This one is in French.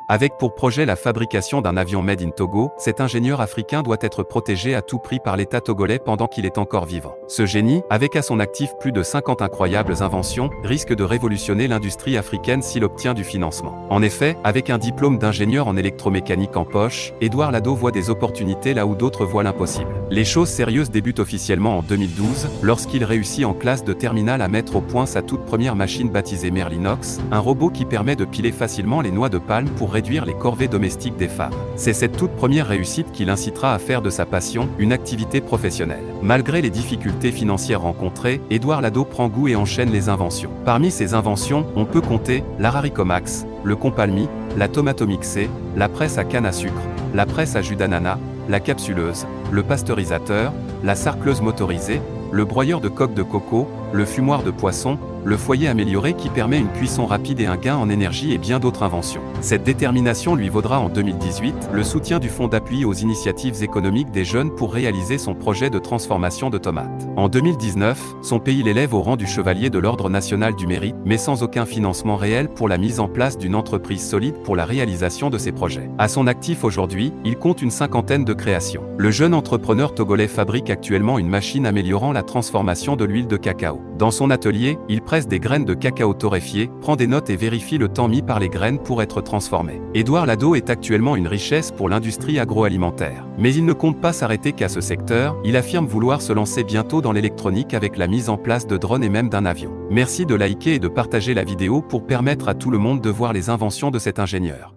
Avec pour projet la fabrication d'un avion made in Togo, cet ingénieur africain doit être protégé à tout prix par l'État togolais pendant qu'il est encore vivant. Ce génie, avec à son actif plus de 50 incroyables inventions, risque de révolutionner l'industrie africaine s'il obtient du financement. En effet, avec un diplôme d'ingénieur en électromécanique en poche, Édouard Lado voit des opportunités là où d'autres voient l'impossible. Les choses sérieuses débutent officiellement en 2012, lorsqu'il réussit en classe de terminale à mettre au point sa toute première machine baptisée Merlinox, un robot qui permet de piler facilement les noix de palme pour réduire les corvées domestiques des femmes. C'est cette toute première réussite qui l'incitera à faire de sa passion une activité professionnelle. Malgré les difficultés financières rencontrées, Édouard Lado prend goût et enchaîne les inventions. Parmi ses inventions, on peut compter l'Araricomax, le Compalmi, la tomatomixée, la presse à canne à sucre, la presse à jus d'ananas, la capsuleuse, le pasteurisateur, la sarcleuse motorisée, le broyeur de coque de coco, le fumoir de poisson, le foyer amélioré qui permet une cuisson rapide et un gain en énergie et bien d'autres inventions. Cette détermination lui vaudra en 2018 le soutien du Fonds d'appui aux initiatives économiques des jeunes pour réaliser son projet de transformation de tomates. En 2019, son pays l'élève au rang du chevalier de l'Ordre national du mérite, mais sans aucun financement réel pour la mise en place d'une entreprise solide pour la réalisation de ses projets. À son actif aujourd'hui, il compte une cinquantaine de créations. Le jeune entrepreneur togolais fabrique actuellement une machine améliorant la transformation de l'huile de cacao. Dans son atelier, il presse des graines de cacao torréfiées, prend des notes et vérifie le temps mis par les graines pour être transformées. Édouard Lado est actuellement une richesse pour l'industrie agroalimentaire. Mais il ne compte pas s'arrêter qu'à ce secteur, il affirme vouloir se lancer bientôt dans l'électronique avec la mise en place de drones et même d'un avion. Merci de liker et de partager la vidéo pour permettre à tout le monde de voir les inventions de cet ingénieur.